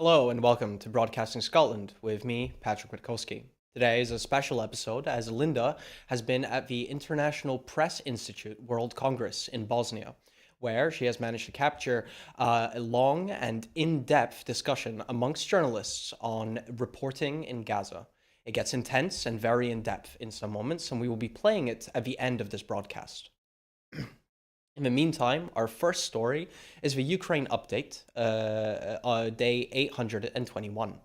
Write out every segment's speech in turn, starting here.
Hello and welcome to Broadcasting Scotland with me, Patryk Witkowski. Today is a special episode as Linda has been at the International Press Institute World Congress in Bosnia, where she has managed to capture a long and in-depth discussion amongst journalists on reporting in Gaza. It gets intense and very in-depth in some moments, and we will be playing it at the end of this broadcast. In the meantime, our first story is the Ukraine update, day 821.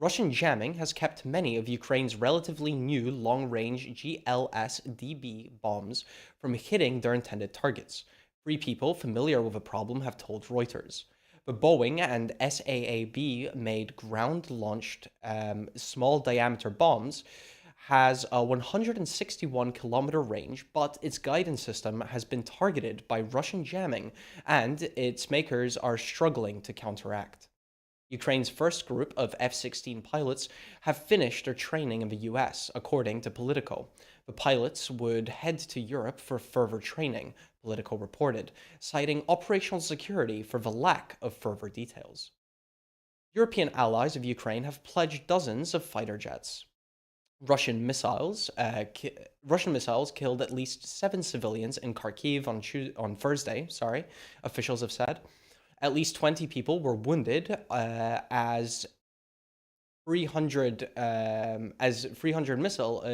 Russian jamming has kept many of Ukraine's relatively new long-range GLSDB bombs from hitting their intended targets. Three people familiar with the problem have told Reuters. The Boeing and SAAB made ground-launched small-diameter bombs has a 161-kilometer range, but its guidance system has been targeted by Russian jamming, and its makers are struggling to counteract. Ukraine's first group of F-16 pilots have finished their training in the US, according to Politico. The pilots would head to Europe for further training, Politico reported, citing operational security for the lack of further details. European allies of Ukraine have pledged dozens of fighter jets. Russian missiles killed at least 7 civilians in Kharkiv on Thursday. Officials have said. At least 20 people were wounded as 300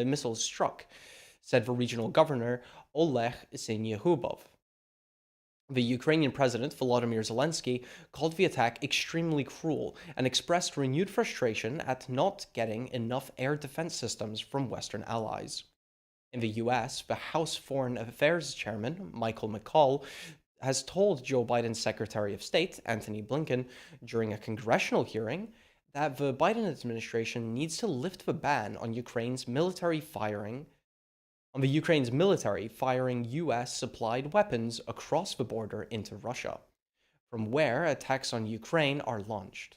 missiles struck, said the regional governor Oleg Sinyahubov. The Ukrainian president, Volodymyr Zelensky, called the attack extremely cruel and expressed renewed frustration at not getting enough air defense systems from Western allies. In the US, the House Foreign Affairs Chairman, Michael McCaul, has told Joe Biden's Secretary of State, Antony Blinken, during a congressional hearing that the Biden administration needs to lift the ban on Ukraine's military firing US supplied weapons across the border into Russia, from where attacks on Ukraine are launched.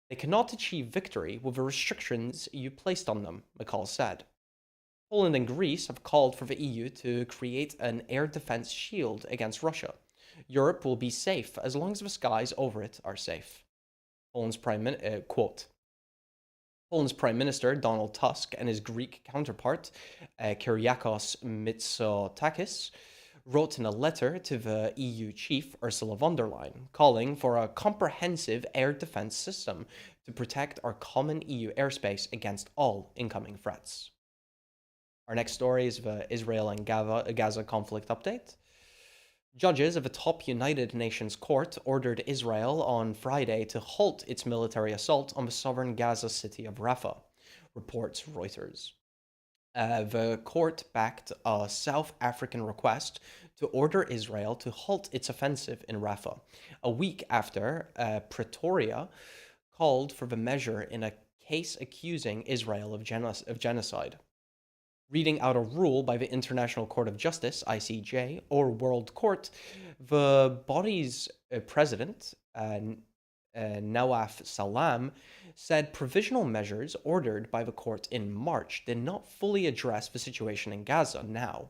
They cannot achieve victory with the restrictions you placed on them, McCall said. Poland and Greece have called for the EU to create an air defense shield against Russia. Europe will be safe as long as the skies over it are safe. Poland's quote. Poland's Prime Minister Donald Tusk and his Greek counterpart Kyriakos Mitsotakis wrote in a letter to the EU chief Ursula von der Leyen, calling for a comprehensive air defense system to protect our common EU airspace against all incoming threats. Our next story is the Israel and Gaza conflict update. Judges of a top United Nations court ordered Israel on Friday to halt its military assault on the southern Gaza city of Rafah, reports Reuters. The court backed a South African request to order Israel to halt its offensive in Rafah, a week after Pretoria called for the measure in a case accusing Israel of genocide. Reading out a rule by the International Court of Justice, ICJ, or World Court, the body's president, Nawaf Salam, said provisional measures ordered by the court in March did not fully address the situation in Gaza now.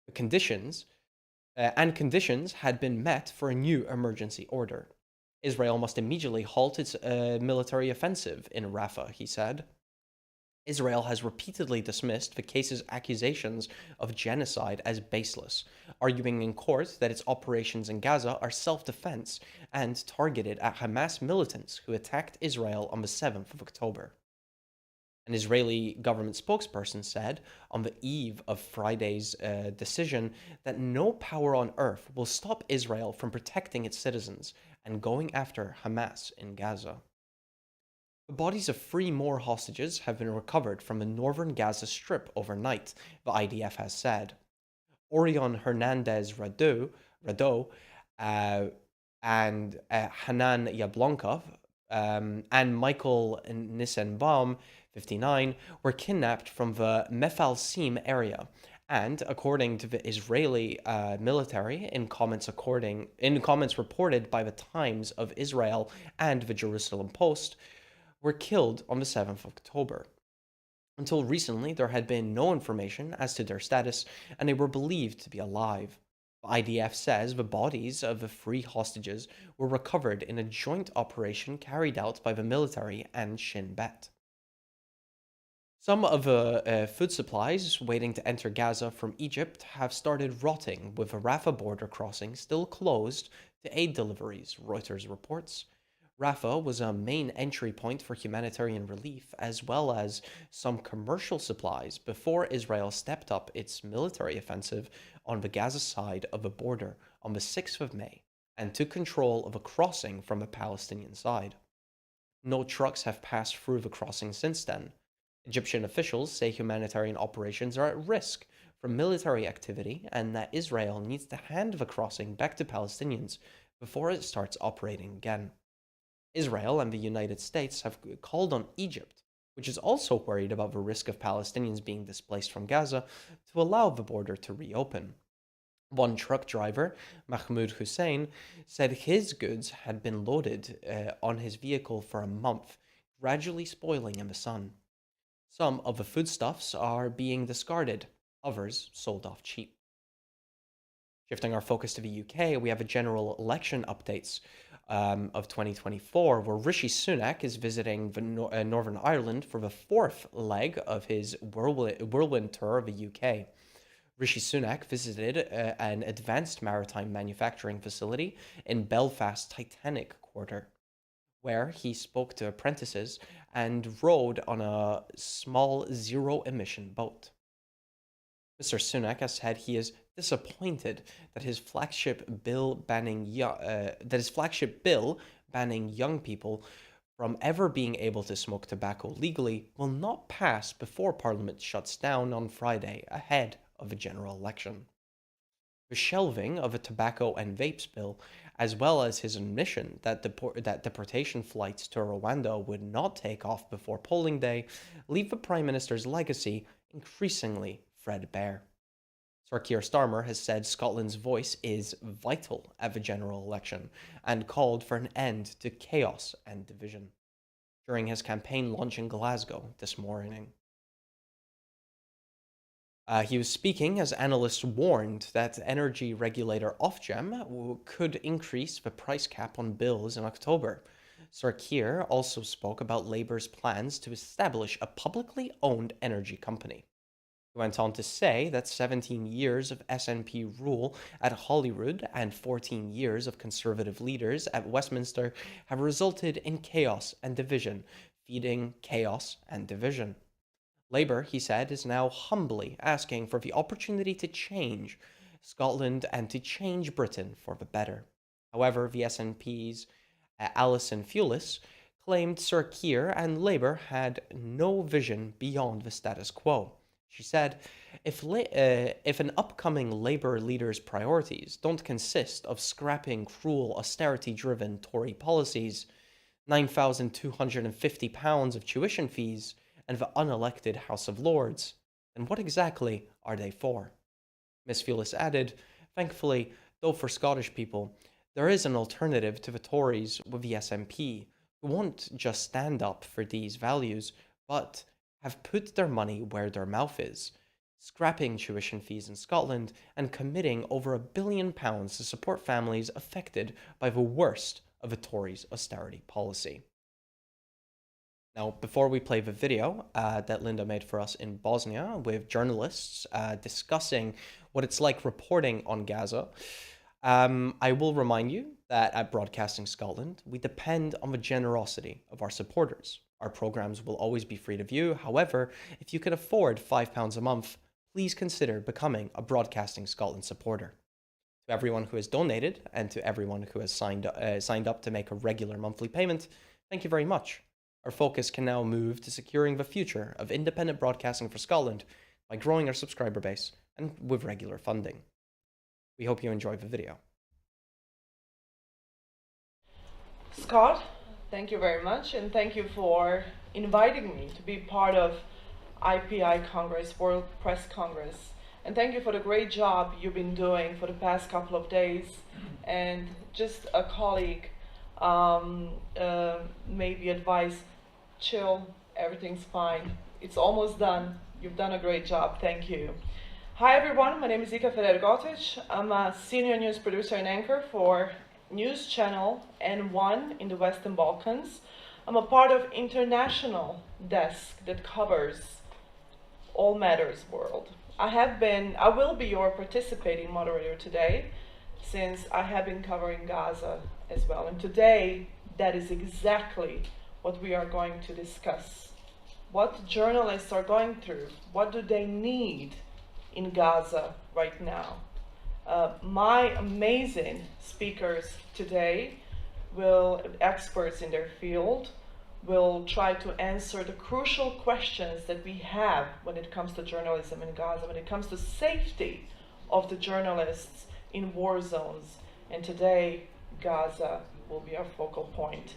The conditions had been met for a new emergency order. Israel must immediately halt its military offensive in Rafah, he said. Israel has repeatedly dismissed the case's accusations of genocide as baseless, arguing in court that its operations in Gaza are self-defense and targeted at Hamas militants who attacked Israel on the 7th of October. An Israeli government spokesperson said on the eve of Friday's decision that no power on earth will stop Israel from protecting its citizens and going after Hamas in Gaza. The bodies of three more hostages have been recovered from the northern Gaza Strip overnight, the IDF has said. Orion Hernandez Rado and Hanan Yablonkov and Michael Nissenbaum, 59, were kidnapped from the Mefalsim area. And according to the Israeli military, in comments reported by the Times of Israel and the Jerusalem Post, were killed on the 7th of October. Until recently, there had been no information as to their status, and they were believed to be alive. The IDF says the bodies of the three hostages were recovered in a joint operation carried out by the military and Shin Bet. Some of the food supplies waiting to enter Gaza from Egypt have started rotting, with the Rafah border crossing still closed to aid deliveries, Reuters reports. Rafah was a main entry point for humanitarian relief as well as some commercial supplies before Israel stepped up its military offensive on the Gaza side of the border on the 6th of May and took control of a crossing from the Palestinian side. No trucks have passed through the crossing since then. Egyptian officials say humanitarian operations are at risk from military activity and that Israel needs to hand the crossing back to Palestinians before it starts operating again. Israel and the United States have called on Egypt, which is also worried about the risk of Palestinians being displaced from Gaza, to allow the border to reopen. One truck driver, Mahmoud Hussein, said his goods had been loaded on his vehicle for a month, gradually spoiling in the sun. Some of the foodstuffs are being discarded, others sold off cheap. Shifting our focus to the UK, we have a general election updates of 2024, where Rishi Sunak is visiting Northern Ireland for the fourth leg of his whirlwind tour of the UK. Rishi Sunak visited an advanced maritime manufacturing facility in Belfast's Titanic Quarter, where he spoke to apprentices and rode on a small zero-emission boat. Mr. Sunak has said he is disappointed that his flagship bill banning young people from ever being able to smoke tobacco legally will not pass before Parliament shuts down on Friday ahead of a general election. The shelving of a tobacco and vapes bill, as well as his admission that deportation flights to Rwanda would not take off before polling day, leave the Prime Minister's legacy increasingly threadbare. Sir Keir Starmer has said Scotland's voice is vital at the general election and called for an end to chaos and division during his campaign launch in Glasgow this morning. He was speaking as analysts warned that energy regulator Ofgem could increase the price cap on bills in October. Sir Keir also spoke about Labour's plans to establish a publicly owned energy company. He went on to say that 17 years of SNP rule at Holyrood and 14 years of Conservative leaders at Westminster have resulted in chaos and division, feeding chaos and division. Labour, he said, is now humbly asking for the opportunity to change Scotland and to change Britain for the better. However, the SNP's Alison Fulis claimed Sir Keir and Labour had no vision beyond the status quo. She said, if an upcoming Labour leader's priorities don't consist of scrapping cruel, austerity-driven Tory policies, £9,250 of tuition fees, and the unelected House of Lords, then what exactly are they for? Miss Fulis added, thankfully, though for Scottish people, there is an alternative to the Tories with the SNP, who won't just stand up for these values, but have put their money where their mouth is, scrapping tuition fees in Scotland and committing over £1 billion to support families affected by the worst of the Tories' austerity policy. Now, before we play the video that Linda made for us in Bosnia with journalists discussing what it's like reporting on Gaza, I will remind you that at Broadcasting Scotland, we depend on the generosity of our supporters. Our programs will always be free to view. However, if you can afford £5 a month, please consider becoming a Broadcasting Scotland supporter. To everyone who has donated and to everyone who has signed up to make a regular monthly payment, thank you very much. Our focus can now move to securing the future of independent broadcasting for Scotland by growing our subscriber base and with regular funding. We hope you enjoy the video. Scott, thank you very much, and thank you for inviting me to be part of IPI Congress, World Press Congress. And thank you for the great job you've been doing for the past couple of days. And just a colleague maybe advice, chill, everything's fine. It's almost done. You've done a great job, thank you. Hi everyone, my name is Ika Federgotic. I'm a senior news producer and anchor for news channel N1 in the Western Balkans. I'm a part of international desk that covers all matters world. I will be your participating moderator today, since I have been covering Gaza as well. And today, that is exactly what we are going to discuss. What journalists are going through, what do they need in Gaza right now? My amazing speakers today experts in their field, will try to answer the crucial questions that we have when it comes to journalism in Gaza, when it comes to safety of the journalists in war zones. And today, Gaza will be our focal point.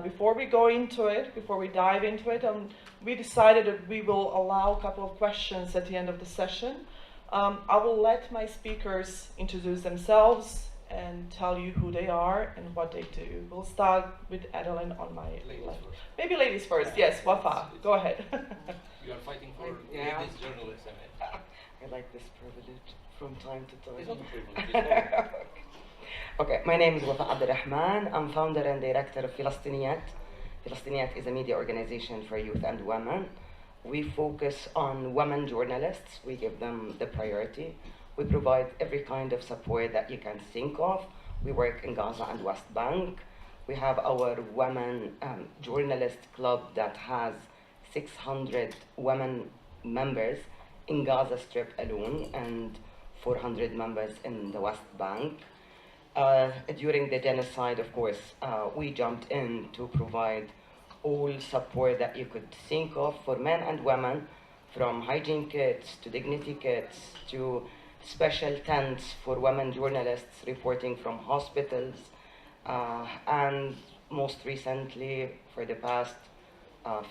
Before we go into it, before we dive into it, we decided that we will allow a couple of questions at the end of the session. I will let my speakers introduce themselves and tell you who they are and what they do. We'll start with Adeline on my left. Maybe ladies first, yes, Wafa, go ahead. You are fighting for ladies journalism. I like this privilege from time to time. It's not a privilege. Okay, my name is Wafa Abdurrahman. I'm founder and director of Filastiniyat. Filastiniyat is a media organization for youth and women. We focus on women journalists. We give them the priority. We provide every kind of support that you can think of. We work in Gaza and West Bank. We have our women journalist club that has 600 women members in Gaza Strip alone and 400 members in the West Bank. During the genocide, of course, we jumped in to provide all support that you could think of for men and women, from hygiene kits to dignity kits to special tents for women journalists reporting from hospitals, and most recently, for the past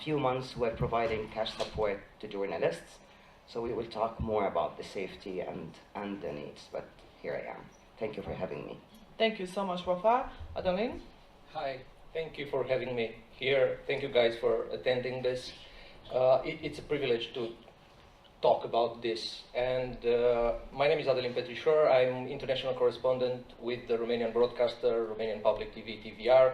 few months, we're providing cash support to journalists. So we will talk more about the safety and the needs, but here I am. Thank you for having me. Thank you so much, Wafa. Adeline? Hi, thank you for having me here. Thank you guys for attending this. It's a privilege to talk about this. And my name is Adelin Petrișor. I'm international correspondent with the Romanian broadcaster, Romanian Public TV, TVR.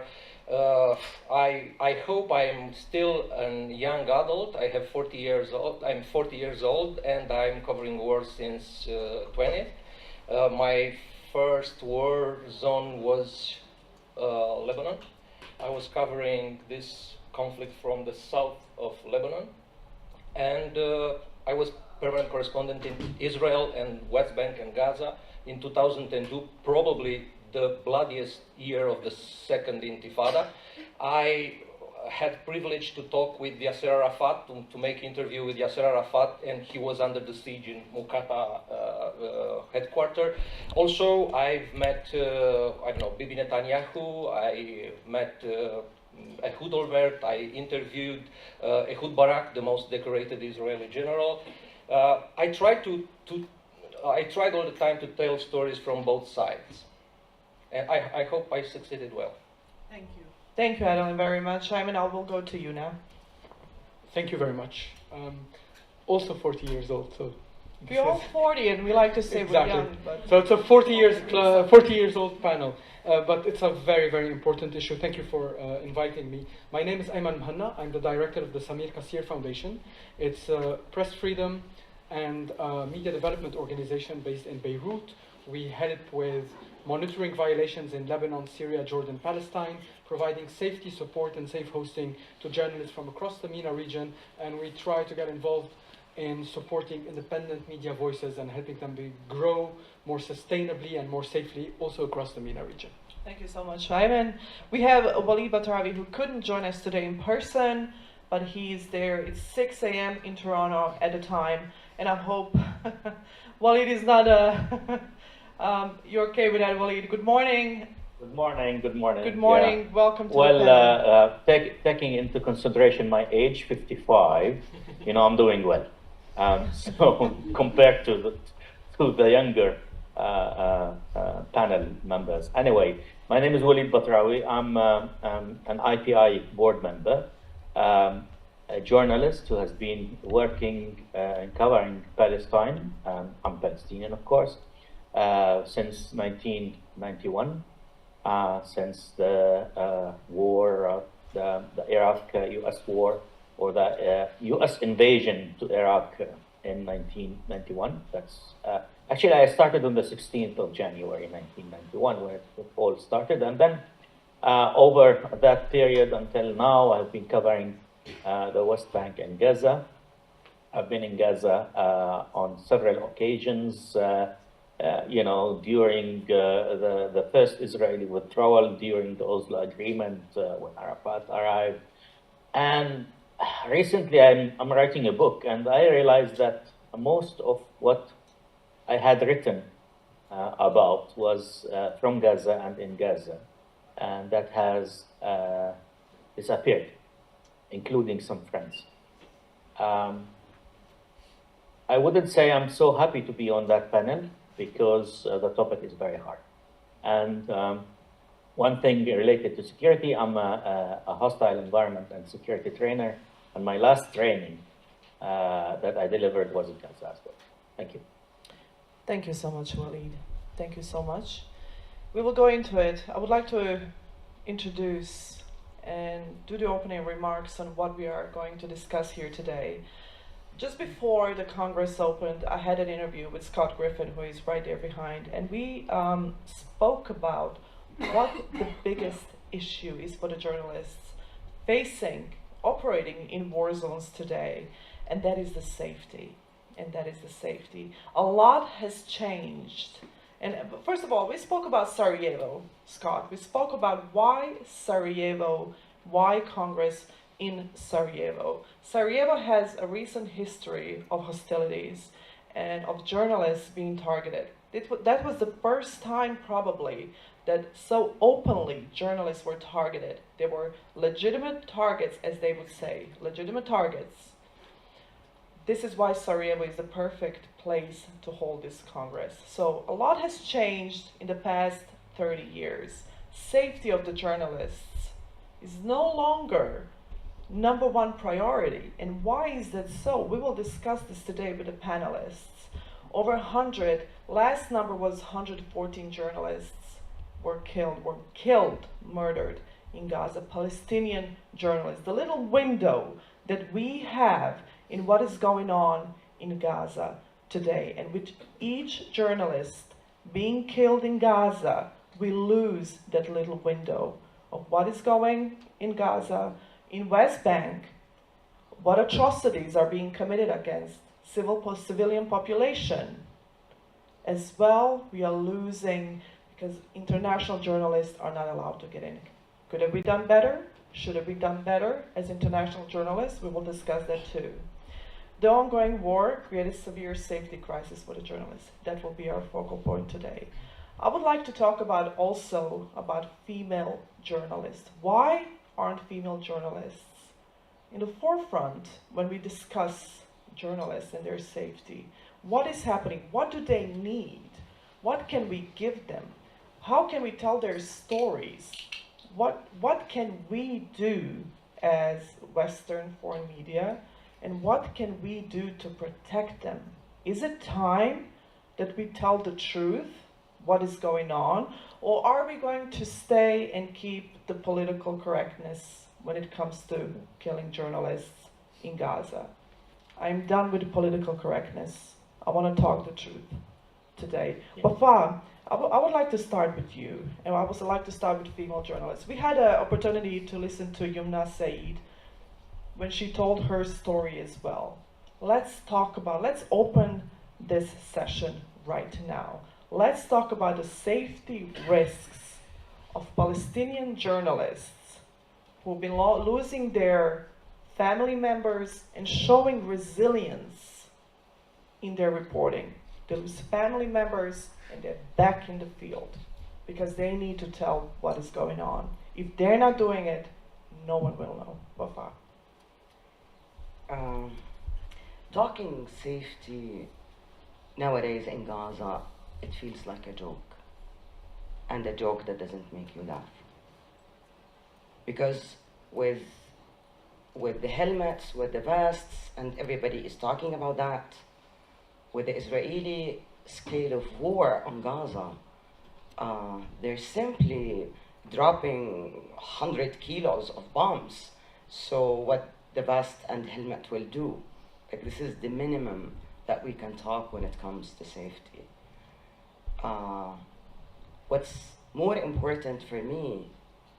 I hope I'm still a young adult. I have 40 years old. I'm 40 years old, and I'm covering wars since 20. My first war zone was Lebanon. I was covering this conflict from the south of Lebanon, and I was permanent correspondent in Israel and West Bank and Gaza in 2002, probably the bloodiest year of the second Intifada. I had privilege to talk with Yasser Arafat, to make interview with Yasser Arafat, and he was under the siege in Mukata headquarters. Also, I've met, Bibi Netanyahu, I met Ehud Olmert, I interviewed Ehud Barak, the most decorated Israeli general. I tried all the time to tell stories from both sides, and I hope I succeeded well. Thank you. Thank you, Adeline, very much. Simon, I will go to you now. Thank you very much. Also 40 years old, so We're all 40, and we like to say exactly. we're young. But So it's a 40 years old panel, but it's a very, very important issue. Thank you for inviting me. My name is Ayman Mhanna. I'm the director of the Samir Kassir Foundation. It's a press freedom and media development organization based in Beirut. We help with monitoring violations in Lebanon, Syria, Jordan, Palestine, providing safety support and safe hosting to journalists from across the MENA region, and we try to get involved in supporting independent media voices and helping them grow more sustainably and more safely also across the MENA region. thank you so much, Simon. We have Walid Batrawi, who couldn't join us today in person, but he's there. It's 6 a.m. in Toronto at the time, and I hope Walid is not you're okay with that, Walid. Good morning. Good morning. Good morning. Good morning. Yeah. Welcome to the panel. Taking into consideration my age, 55, I'm doing well. So compared to the younger panel members. Anyway, my name is Walid Batrawi. I'm an IPI board member. a journalist who has been working and covering Palestine. I'm Palestinian, of course, since 1991, since the war, the Iraq-U.S. war, or the U.S. invasion to Iraq in 1991. That's actually, I started on the 16th of January 1991 when it all started, and then over that period until now, I've been covering the West Bank and Gaza. I've been in Gaza on several occasions, during the first Israeli withdrawal, during the Oslo Agreement, when Arafat arrived. And recently I'm writing a book, and I realized that most of what I had written about was from Gaza and in Gaza, and that has disappeared, including some friends. I wouldn't say I'm so happy to be on that panel because the topic is very hard. And one thing related to security, I'm a hostile environment and security trainer, and my last training that I delivered was in Gaza as well. Thank you. Thank you so much, Walid. Thank you so much. We will go into it. I would like to introduce and do the opening remarks on what we are going to discuss here today. Just before the Congress opened, I had an interview with Scott Griffin, who is right there behind, and we spoke about what the biggest issue is for the journalists operating in war zones today, and that is the safety. A lot has changed. And first of all, we spoke about Sarajevo, Scott. We spoke about why Sarajevo, why Congress in Sarajevo. Sarajevo has a recent history of hostilities and of journalists being targeted. That was the first time probably that so openly journalists were targeted. They were legitimate targets, as they would say, legitimate targets. This is why Sarajevo is the perfect place to hold this Congress. So a lot has changed in the past 30 years. Safety of the journalists is no longer number one priority. And why is that so? We will discuss this today with the panelists. Over 100, last number was 114 journalists were killed, murdered in Gaza, Palestinian journalists. The little window that we have in what is going on in Gaza today, and with each journalist being killed in Gaza, we lose that little window of what is going in Gaza, in West Bank, what atrocities are being committed against civilian population. As well, we are losing because international journalists are not allowed to get in. Could have we done better? Should have we done better as international journalists? We will discuss that too. The ongoing war created a severe safety crisis for the journalists. That will be our focal point today. I would like to talk also about female journalists. Why aren't female journalists in the forefront when we discuss journalists and their safety? What is happening? What do they need? What can we give them? How can we tell their stories? What can we do as Western foreign media? And what can we do to protect them? Is it time that we tell the truth, what is going on? Or are we going to stay and keep the political correctness when it comes to killing journalists in Gaza? I'm done with the political correctness. I want to talk the truth today. Yeah. Wafa, I would like to start with you, and I would like to start with female journalists. We had an opportunity to listen to Yumna Saeed when she told her story as well. Let's open this session right now. Let's talk about the safety risks of Palestinian journalists who've been losing their family members and showing resilience in their reporting. They lose family members and they're back in the field because they need to tell what is going on. If they're not doing it, no one will know. Wafa. Talking safety nowadays in Gaza, it feels like a joke, and a joke that doesn't make you laugh. Because with with the helmets, with the vests, and everybody is talking about that. With the Israeli scale of war on Gaza, they're simply dropping 100 kilos of bombs. So what the vest and helmet will do, like this is the minimum that we can talk when it comes to safety. What's more important for me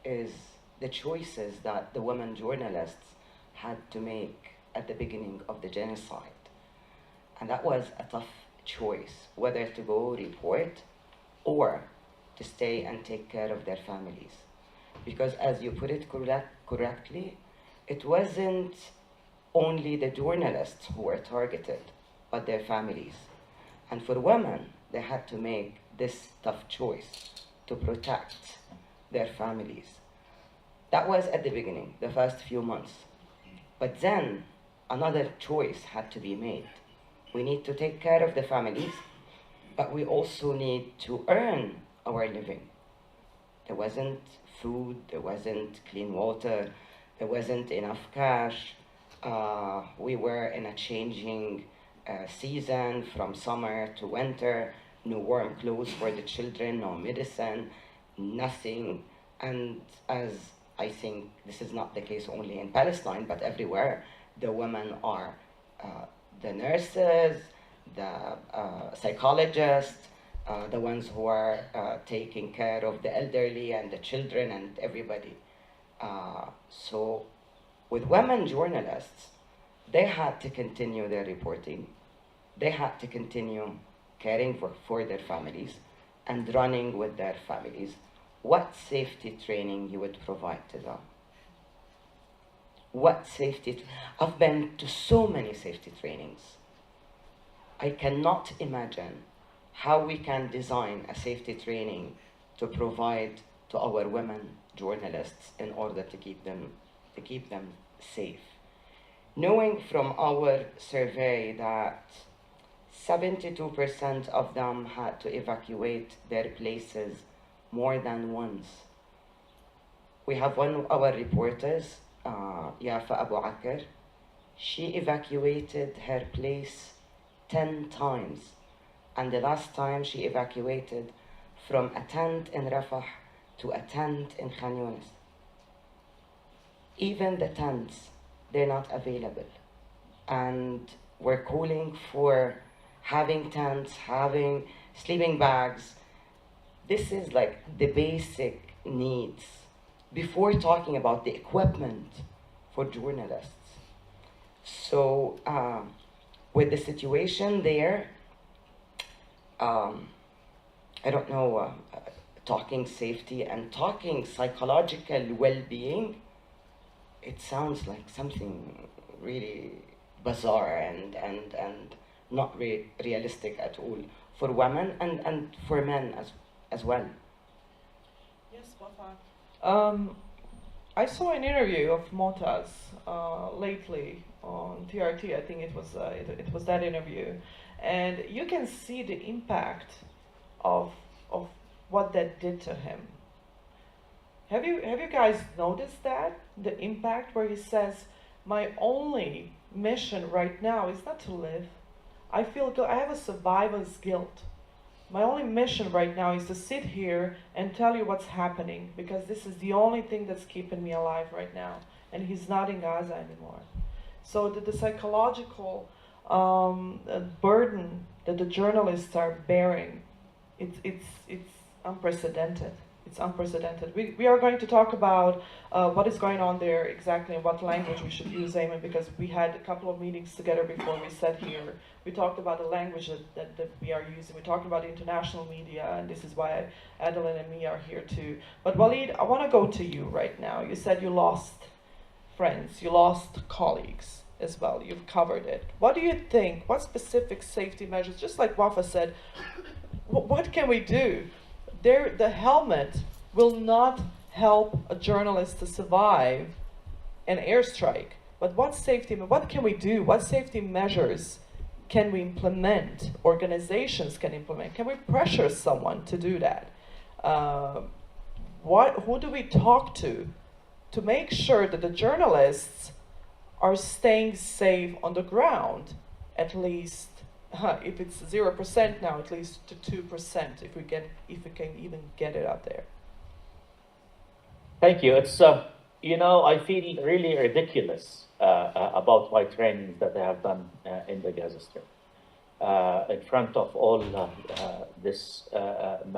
is the choices that the women journalists had to make at the beginning of the genocide. And that was a tough choice, whether to go report or to stay and take care of their families. Because as you put it correctly, it wasn't only the journalists who were targeted, but their families. And for women, they had to make this tough choice to protect their families. That was at the beginning, the first few months. But then another choice had to be made. We need to take care of the families, but we also need to earn our living. There wasn't food, there wasn't clean water, there wasn't enough cash. We were in a changing season from summer to winter, no warm clothes for the children, no medicine, nothing. And as I think this is not the case only in Palestine, but everywhere, the women are the nurses, the psychologists, the ones who are taking care of the elderly and the children and everybody. So with women journalists, they had to continue their reporting. They had to continue caring for their families and running with their families. What safety training you would provide to them? What safety? I've been to so many safety trainings. I cannot imagine how we can design a safety training to provide to our women journalists in order to keep them safe. Knowing from our survey that 72% of them had to evacuate their places more than once. We have one of our reporters, Yafa Abu Akr. She evacuated her place 10 times. And the last time she evacuated from a tent in Rafah to a tent in Khan Yunis. Even the tents, they're not available. And we're calling for having tents, having sleeping bags. This is like the basic needs before talking about the equipment for journalists. So with the situation there, I don't know, talking safety and talking psychological well-being, it sounds like something really bizarre and not realistic at all for women and for men as well. Yes, Wafa. I saw an interview of Motaz lately on TRT. I think it was that interview, and you can see the impact of what that did to him. Have you guys noticed that, the impact where he says, "My only mission right now is not to live. I feel good. I have a survivor's guilt. My only mission right now is to sit here and tell you what's happening, because this is the only thing that's keeping me alive right now." And he's not in Gaza anymore. So the psychological burden that the journalists are bearing, it's unprecedented. It's unprecedented. We are going to talk about what is going on there exactly and what language we should use, Eamon, because we had a couple of meetings together before we sat here. We talked about the language that we are using. We talked about the international media, and this is why Adeline and me are here too. But Walid, I want to go to you right now. You said you lost friends, you lost colleagues as well. You've covered it. What do you think? What specific safety measures, just like Wafa said, what can we do? The helmet will not help a journalist to survive an airstrike. But what can we do? What safety measures can we implement? Organizations can implement. Can we pressure someone to do that? Who do we talk to make sure that the journalists are staying safe on the ground, at least if it's 0% now, at least to 2%, if we can even get it out there. Thank you. It's you know, I feel really ridiculous about my trainings that I have done in the Gaza Strip in front of all this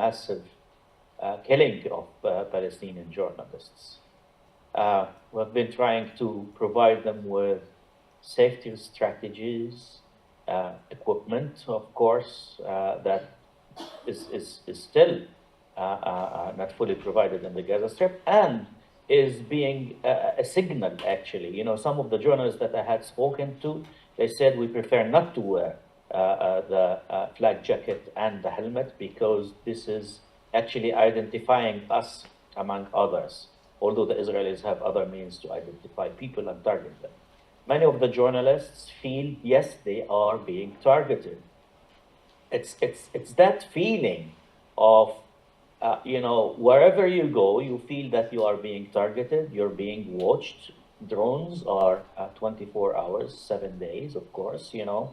massive killing of Palestinian journalists. We've been trying to provide them with safety strategies, equipment, of course, that is still not fully provided in the Gaza Strip, and is being a signal, actually. You know, some of the journalists that I had spoken to, they said we prefer not to wear the flak jacket and the helmet because this is actually identifying us among others, although the Israelis have other means to identify people and target them. Many of the journalists feel, yes, they are being targeted. It's that feeling of, you know, wherever you go, you feel that you are being targeted, you're being watched. Drones are 24 hours, 7 days, of course, you know.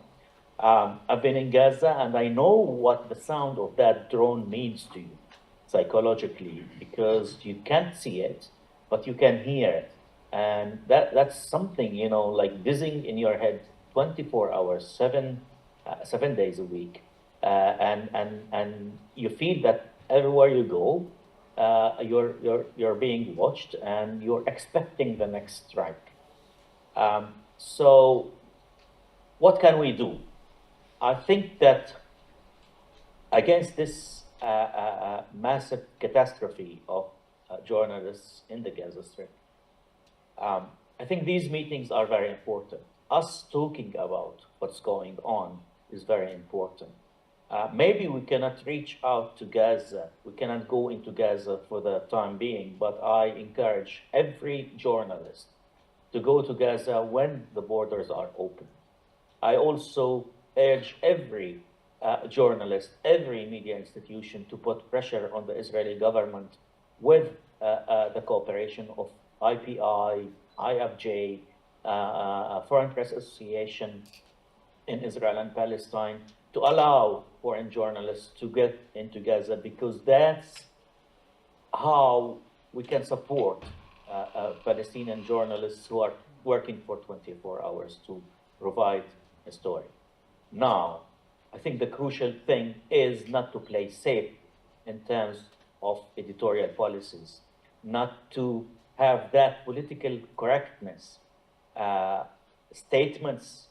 I've been in Gaza and I know what the sound of that drone means to you psychologically, because you can't see it, but you can hear it. And that's something, you know, like buzzing in your head 24 hours, 7 days a week. And you feel that everywhere you go, you're being watched and you're expecting the next strike. So what can we do? I think that against this massive catastrophe of journalists in the Gaza Strip, I think these meetings are very important. Us talking about what's going on is very important. Maybe we cannot reach out to Gaza. We cannot go into Gaza for the time being, but I encourage every journalist to go to Gaza when the borders are open. I also urge every journalist, every media institution to put pressure on the Israeli government with the cooperation of IPI, IFJ, Foreign Press Association in Israel and Palestine, to allow foreign journalists to get into Gaza, because that's how we can support Palestinian journalists who are working for 24 hours to provide a story. Now, I think the crucial thing is not to play safe in terms of editorial policies, not to have that political correctness. Statements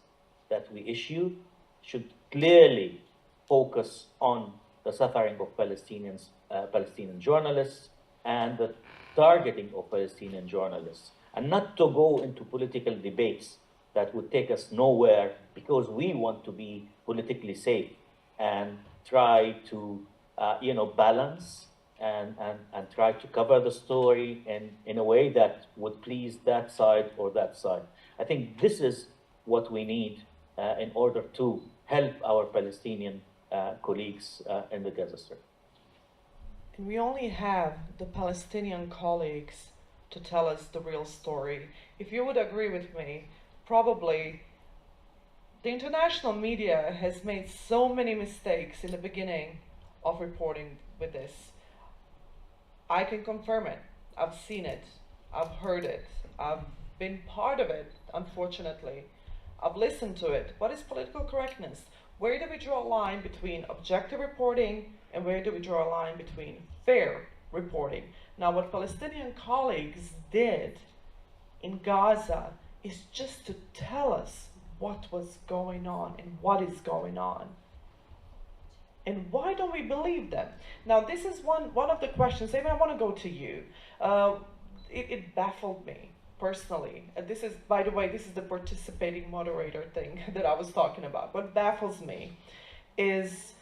that we issue should clearly focus on the suffering of Palestinian journalists and the targeting of Palestinian journalists, and not to go into political debates that would take us nowhere, because we want to be politically safe and try to balance and try to cover the story in a way that would please that side or that side. I think this is what we need in order to help our Palestinian colleagues in the Gaza Strip. And we only have the Palestinian colleagues to tell us the real story. If you would agree with me, probably the international media has made so many mistakes in the beginning of reporting with this. I can confirm it. I've seen it. I've heard it. I've been part of it, unfortunately. I've listened to it. What is political correctness? Where do we draw a line between objective reporting and where do we draw a line between fair reporting? Now, what Palestinian colleagues did in Gaza is just to tell us what was going on and what is going on. And why don't we believe them? Now, this is one of the questions. Amy, I want to go to you. It baffled me personally. This is, by the way, this is the participating moderator thing that I was talking about. What baffles me is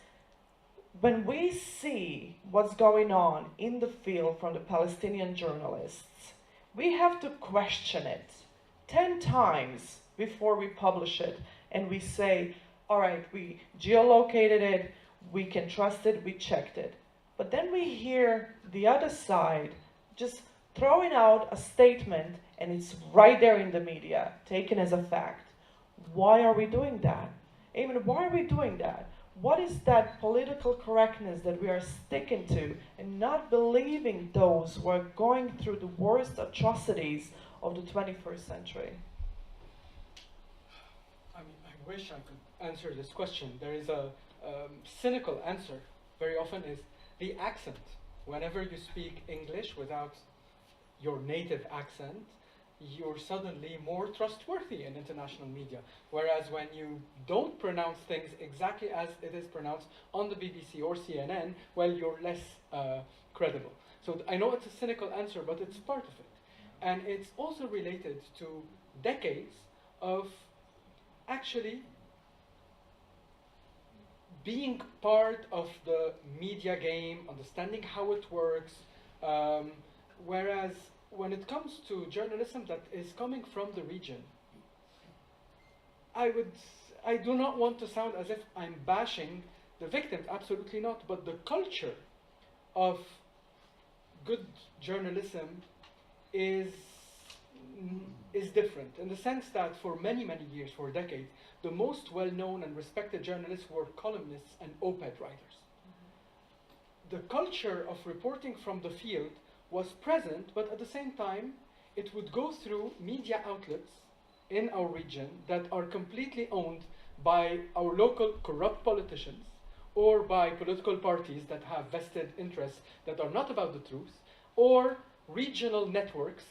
when we see what's going on in the field from the Palestinian journalists, we have to question it 10 times before we publish it. And we say, all right, we geolocated it, we can trust it, we checked it. But then we hear the other side just throwing out a statement and it's right there in the media, taken as a fact. Why are we doing that? Even why are we doing that? What is that political correctness that we are sticking to and not believing those who are going through the worst atrocities of the 21st century? I mean, I wish I could answer this question. There is a cynical answer very often is the accent. Whenever you speak English without your native accent, you're suddenly more trustworthy in international media. Whereas when you don't pronounce things exactly as it is pronounced on the BBC or CNN, well, you're less credible. So I know it's a cynical answer, but it's part of it. And it's also related to decades of actually being part of the media game, understanding how it works, whereas when it comes to journalism that is coming from the region, I do not want to sound as if I'm bashing the victims, absolutely not, but the culture of good journalism is different in the sense that for many, many years, for decades, the most well-known and respected journalists were columnists and op-ed writers. The culture of reporting from the field was present, but at the same time, it would go through media outlets in our region that are completely owned by our local corrupt politicians or by political parties that have vested interests that are not about the truth, or regional networks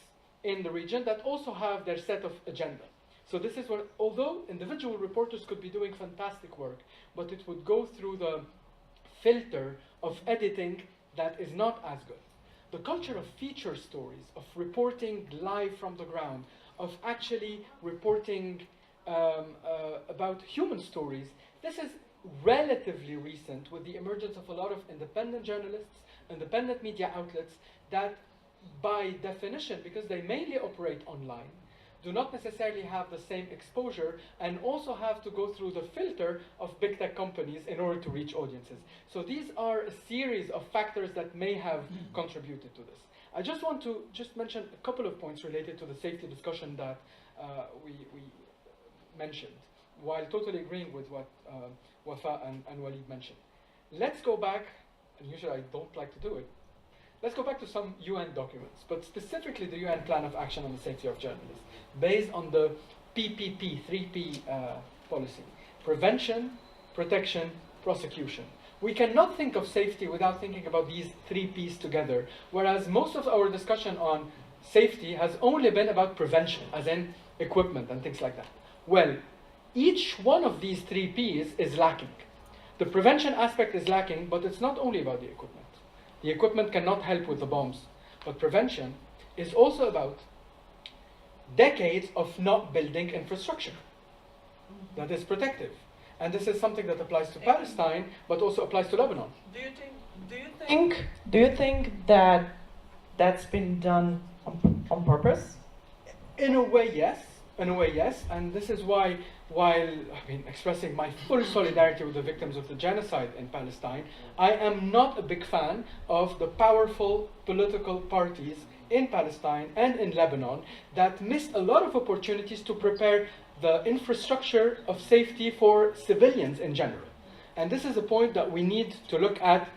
in the region that also have their set of agenda. So this is what, although individual reporters could be doing fantastic work, but it would go through the filter of editing that is not as good. The culture of feature stories, of reporting live from the ground, of actually reporting about human stories, this is relatively recent with the emergence of a lot of independent journalists, independent media outlets that by definition, because they mainly operate online, do not necessarily have the same exposure and also have to go through the filter of big tech companies in order to reach audiences. So these are a series of factors that may have contributed to this. I just want to mention a couple of points related to the safety discussion that we mentioned, while totally agreeing with what Wafa and Walid mentioned. Let's go back, and usually I don't like to do it, let's go back to some UN documents, but specifically the UN Plan of Action on the Safety of Journalists, based on the PPP, 3P policy. Prevention, protection, prosecution. We cannot think of safety without thinking about these 3 Ps together, whereas most of our discussion on safety has only been about prevention, as in equipment and things like that. Well, each one of these 3 Ps is lacking. The prevention aspect is lacking, but it's not only about the equipment. The equipment cannot help with the bombs, but prevention is also about decades of not building infrastructure that is protective. And this is something that applies to Palestine, but also applies to Lebanon. Do you think that that's been done on purpose? In a way, yes. In a way, yes. And this is why, while expressing my full solidarity with the victims of the genocide in Palestine, I am not a big fan of the powerful political parties in Palestine and in Lebanon that missed a lot of opportunities to prepare the infrastructure of safety for civilians in general. And this is a point that we need to look at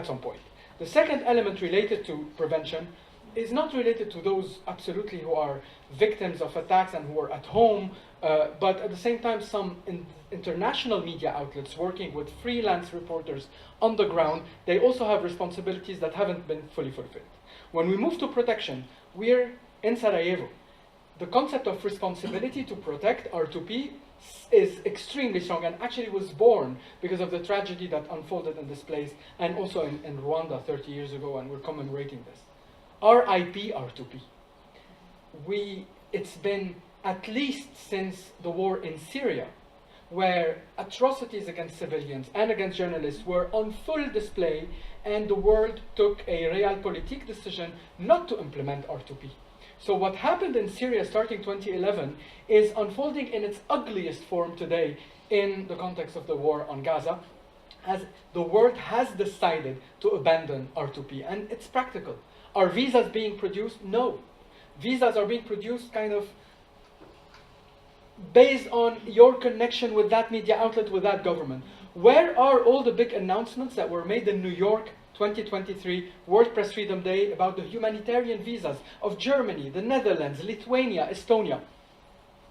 some point. The second element related to prevention is not related to those absolutely who are victims of attacks and who are at home, but at the same time some international media outlets working with freelance reporters on the ground, they also have responsibilities that haven't been fully fulfilled. When we move to protection, we're in Sarajevo. The concept of responsibility to protect R2P is extremely strong and actually was born because of the tragedy that unfolded in this place and also in Rwanda 30 years ago, and we're commemorating this. RIP R2P. It's been at least since the war in Syria, where atrocities against civilians and against journalists were on full display, and the world took a realpolitik decision not to implement R2P. So what happened in Syria starting 2011 is unfolding in its ugliest form today in the context of the war on Gaza, as the world has decided to abandon R2P, and it's practical. Are visas being produced? No. Visas are being produced kind of based on your connection with that media outlet, with that government. Where are all the big announcements that were made in New York 2023 World Press Freedom Day about the humanitarian visas of Germany, the Netherlands, Lithuania, Estonia?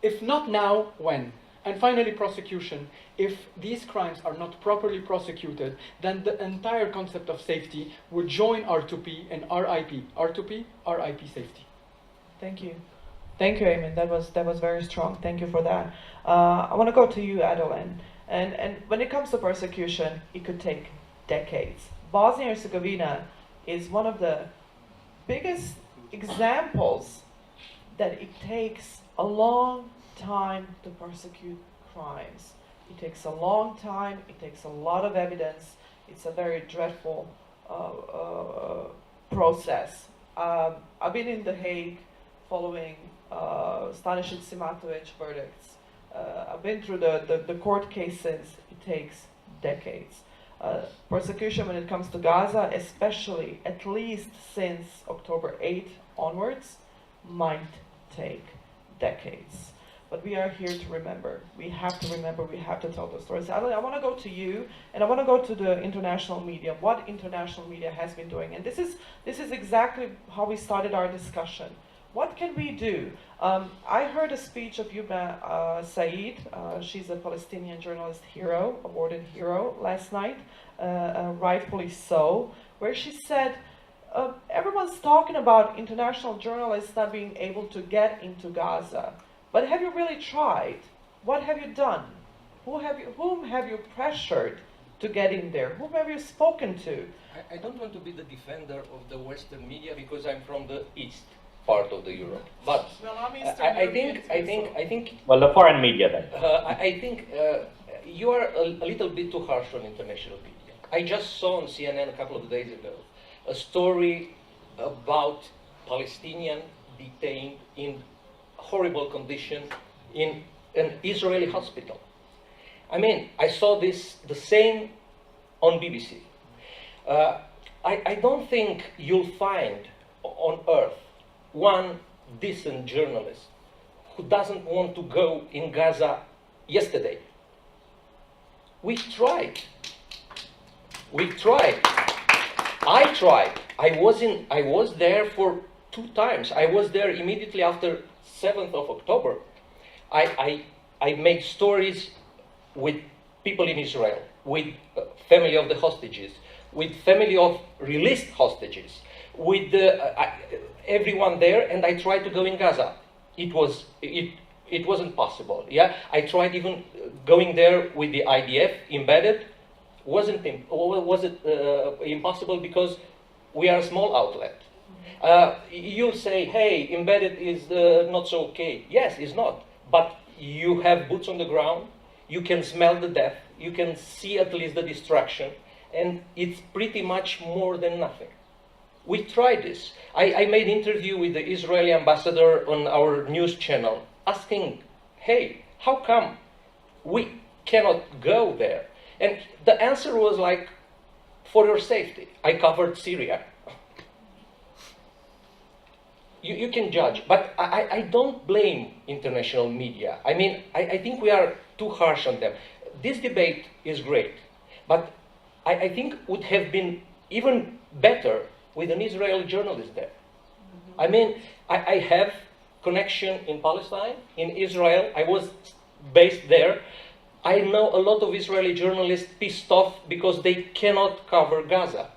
If not now, when? And finally, prosecution. If these crimes are not properly prosecuted, then the entire concept of safety would join R2P and RIP. R2P, RIP safety. Thank you. Thank you, Ayman. That was very strong. Thank you for that. I want to go to you, Adeline. And when it comes to persecution, it could take decades. Bosnia and Herzegovina is one of the biggest examples that it takes a long time to prosecute crimes. It takes a long time. It takes a lot of evidence. It's a very dreadful process. I've been in The Hague following Stanisic Simatovic verdicts. I've been through the court cases. It takes decades. Persecution when it comes to Gaza, especially at least since October 8th onwards, might take decades. But we are here to remember. We have to remember. We have to tell the stories. I want to go to you, and I want to go to the international media. What international media has been doing, and this is exactly how we started our discussion. What can we do? I heard a speech of Yubna Said. She's a Palestinian journalist hero, awarded hero, last night, rightfully so, where she said, everyone's talking about international journalists not being able to get into Gaza. But have you really tried? What have you done? Whom have you pressured to get in there? Whom have you spoken to? I don't want to be the defender of the Western media because I'm from the East part of the Europe. But Well, I'm Eastern I European think Well, the foreign media then. I think you are a little bit too harsh on international media. I just saw on CNN a couple of days ago a story about Palestinian detained in horrible condition in an Israeli hospital. I mean, I saw the same on BBC. I don't think you'll find on earth one decent journalist who doesn't want to go in Gaza yesterday. We tried. I tried. I was there for 2 times. I was there immediately after 7th of October. I made stories with people in Israel, with family of the hostages, with family of released hostages, with everyone there, and I tried to go in Gaza. It wasn't possible. Yeah, I tried even going there with the IDF embedded. Was it impossible because we are a small outlet? You'll say, hey, embedded is not so okay. Yes, it's not. But you have boots on the ground. You can smell the death. You can see at least the destruction. And it's pretty much more than nothing. We tried this. I made an interview with the Israeli ambassador on our news channel asking, hey, how come we cannot go there? And the answer was like, for your safety. I covered Syria. You can judge, but I don't blame international media. I mean, I think we are too harsh on them. This debate is great, but I think would have been even better with an Israeli journalist there. I mean, I have connection in Palestine, in Israel. I was based there. I know a lot of Israeli journalists pissed off because they cannot cover Gaza.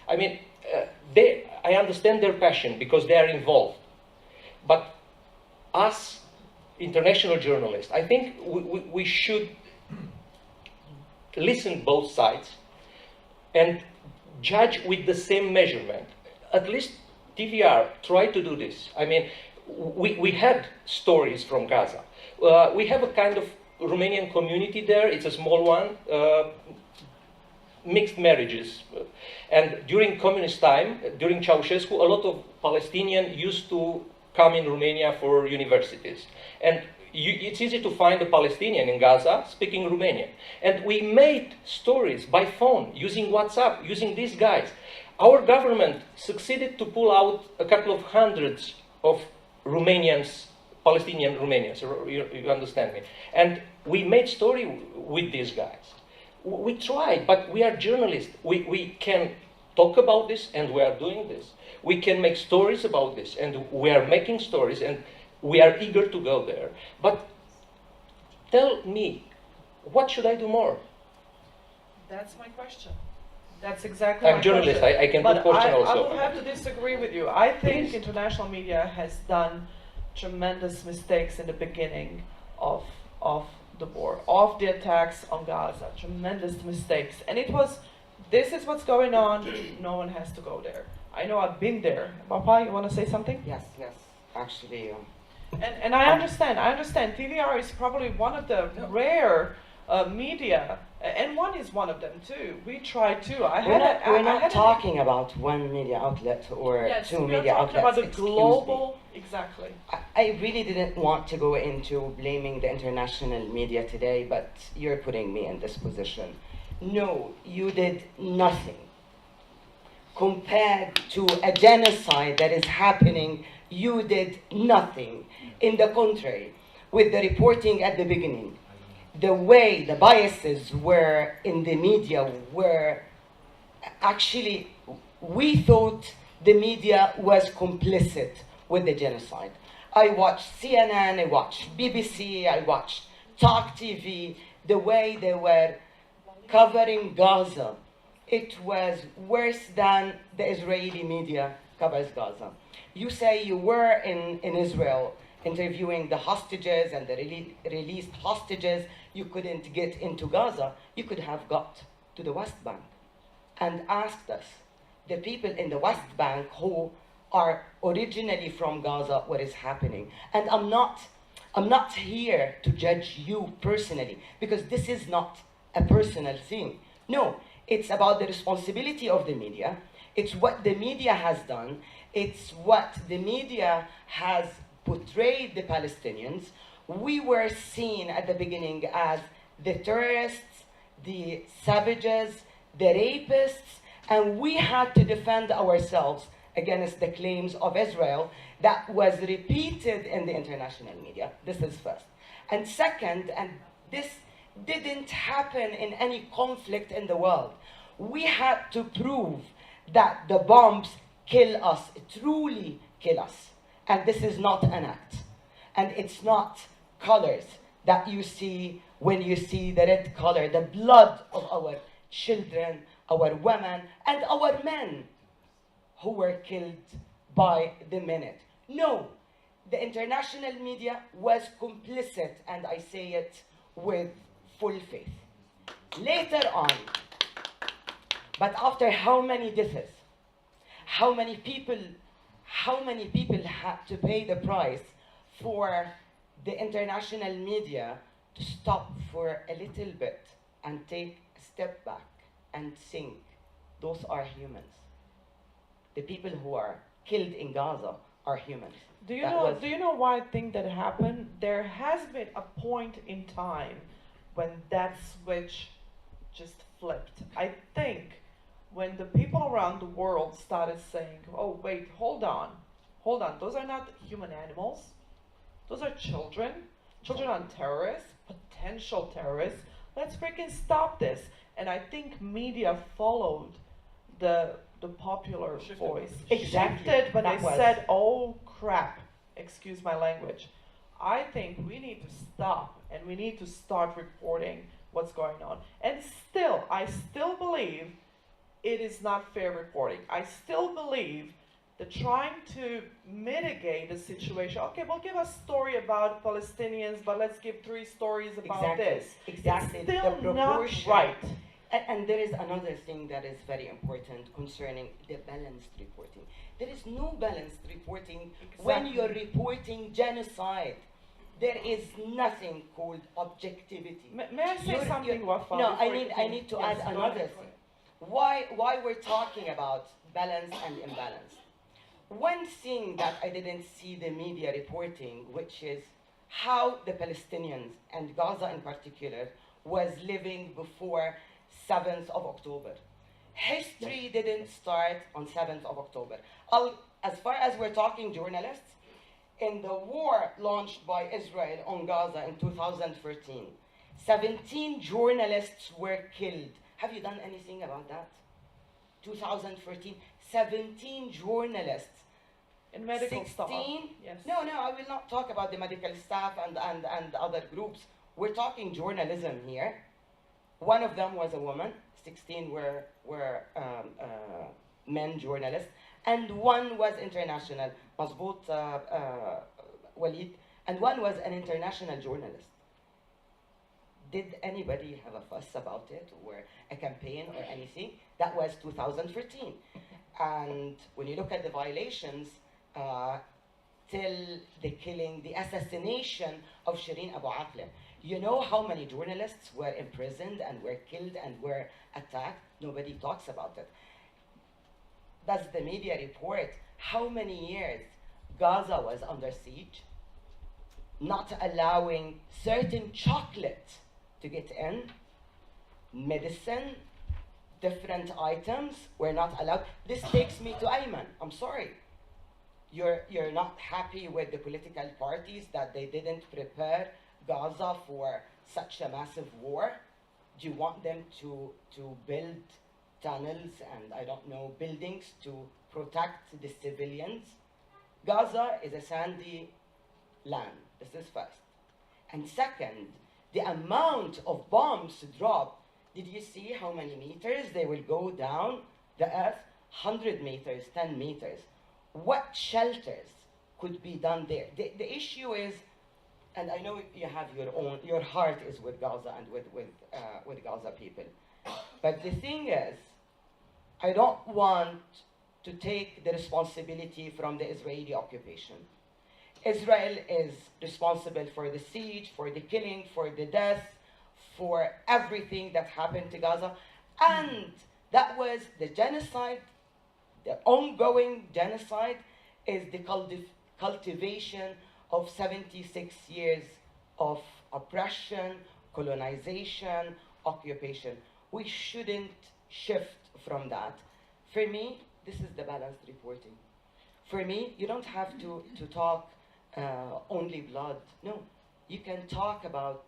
I mean, I understand their passion because they are involved. But us, international journalists, I think we should listen both sides and judge with the same measurement. At least TVR tried to do this. I mean, we had stories from Gaza. We have a kind of Romanian community there. It's a small one. Mixed marriages. And during communist time, during Ceausescu, a lot of Palestinians used to come in Romania for universities. And it's easy to find a Palestinian in Gaza speaking Romanian. And we made stories by phone, using WhatsApp, using these guys. our government succeeded to pull out a couple of hundreds of Romanians, Palestinian Romanians, you understand me. And we made story with these guys. We tried, but we are journalists. We can talk about this, and we are doing this. We can make stories about this, and we are making stories, and we are eager to go there. But tell me, what should I do more? That's my question. That's exactly my I'm a journalist. question. I can But put question I also. will have to disagree with you. I think Please. international media has done tremendous mistakes in the beginning of the war, of the attacks on Gaza. Tremendous mistakes. And it was, this is what's going on, no one has to go there. I know I've been there. Papa, you want to say something? Yes, yes. Actually, And I understand. TVR is probably one of the rare media, and one is one of them too. We try too. we're not talking about one media outlet or Yes, two we are media talking outlets. about the Excuse me. global. Exactly. I really didn't want to go into blaming the international media today, but you're putting me in this position. No, you did nothing. Compared to a genocide that is happening, you did nothing. In the contrary, with the reporting at the beginning, the way the biases were in the media were actually, we thought the media was complicit with the genocide. I watched CNN, I watched BBC, I watched Talk TV, the way they were covering Gaza. It was worse than the Israeli media covers Gaza. You say you were in Israel interviewing the hostages and the released hostages. You couldn't get into Gaza. You could have got to the West Bank and asked us, the people in the West Bank who are originally from Gaza, what is happening. And I'm not here to judge you personally, because this is not a personal thing. No, it's about the responsibility of the media. It's what the media has done. It's what the media has portrayed the Palestinians. We were seen at the beginning as the terrorists, the savages, the rapists, and we had to defend ourselves against the claims of Israel that was repeated in the international media. This is first. And second, and this didn't happen in any conflict in the world. We had to prove that the bombs kill us, truly kill us. And this is not an act. And it's not colors that you see when you see the red color, the blood of our children, our women, and our men who were killed by the minute. No, the international media was complicit, and I say it with full faith. Later on, but after how many deaths, how many people had to pay the price for the international media to stop for a little bit and take a step back and think, those are humans. The people who are killed in Gaza are humans. Do you know why I think that happened? There has been a point in time when that switch just flipped. I think when the people around the world started saying, oh wait, hold on, those are not human animals, those are children are terrorists, potential terrorists, let's freaking stop this. And I think media followed the popular voice. Exactly. Shifted when That they was. said, oh crap, excuse my language. I think we need to stop and we need to start reporting what's going on. And still, I still believe it is not fair reporting. I still believe that trying to mitigate the situation, okay, we'll give a story about Palestinians, but let's give 3 stories about this. Exactly. It's still The not proportion. right. And there is another thing that is very important concerning the balanced reporting. There is no balanced reporting when Exactly. you're reporting genocide. There is nothing called objectivity. May I say something, Wafa? No, I before you need to yes, add go another ahead. thing. Why we're talking about balance and imbalance? One thing that I didn't see the media reporting, which is how the Palestinians and Gaza in particular was living before 7th of October. History didn't start on 7th of October. As far as we're talking journalists, in the war launched by Israel on Gaza in 2013, 17 journalists were killed. Have you done anything about that? 2013, 17 journalists. In medical 16? staff. Yes. No, I will not talk about the medical staff and other groups. We're talking journalism here. One of them was a woman. 16 were men journalists. And one was international, Mazbout Walid. And one was an international journalist. Did anybody have a fuss about it or a campaign or anything? That was 2013. And when you look at the violations, till the killing, the assassination of Shireen Abu Akleh. You know how many journalists were imprisoned and were killed and were attacked? Nobody talks about it. Does the media report how many years Gaza was under siege? Not allowing certain chocolate to get in, medicine, different items were not allowed. This takes me to Ayman. I'm sorry. You're not happy with the political parties that they didn't prepare Gaza for such a massive war? Do you want them to build tunnels and, I don't know, buildings to protect the civilians? Gaza is a sandy land. This is first. And second, the amount of bombs dropped. Did you see how many meters they will go down the earth? 100 meters, 10 meters. What shelters could be done there? The issue is, and I know you have your heart is with Gaza and with Gaza people. But the thing is, I don't want to take the responsibility from the Israeli occupation. Israel is responsible for the siege, for the killing, for the death, for everything that happened to Gaza. And that was the genocide. The ongoing genocide is the cultivation of 76 years of oppression, colonization, occupation. We shouldn't shift from that. For me, this is the balanced reporting. For me, you don't have to talk only blood. No, you can talk about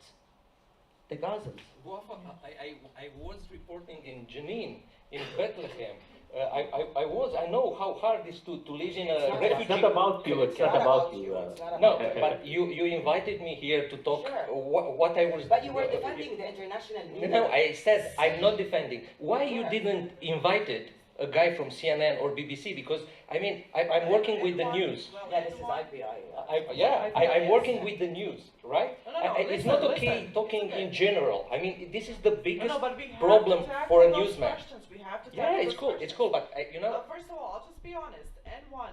the Gazans. I was reporting in Jenin, in Bethlehem. I know how hard it is to live in a refugee. It's not about you. It's not about you. No, but you invited me here to talk. Sure. What I was. But you were defending the international media. No, I said I'm not defending. Why you didn't invited a guy from CNN or BBC? Because I mean, I'm working with the news. Yeah, this is IPI. I'm working with the news, right? No, it's listen, not okay listen. talking It's okay. in general. I mean, this is the biggest But we have problem to tackle for a those newsman. questions. We have to Yeah, tackle it's those cool. questions. It's cool, but you know. First of all, I'll just be honest. N1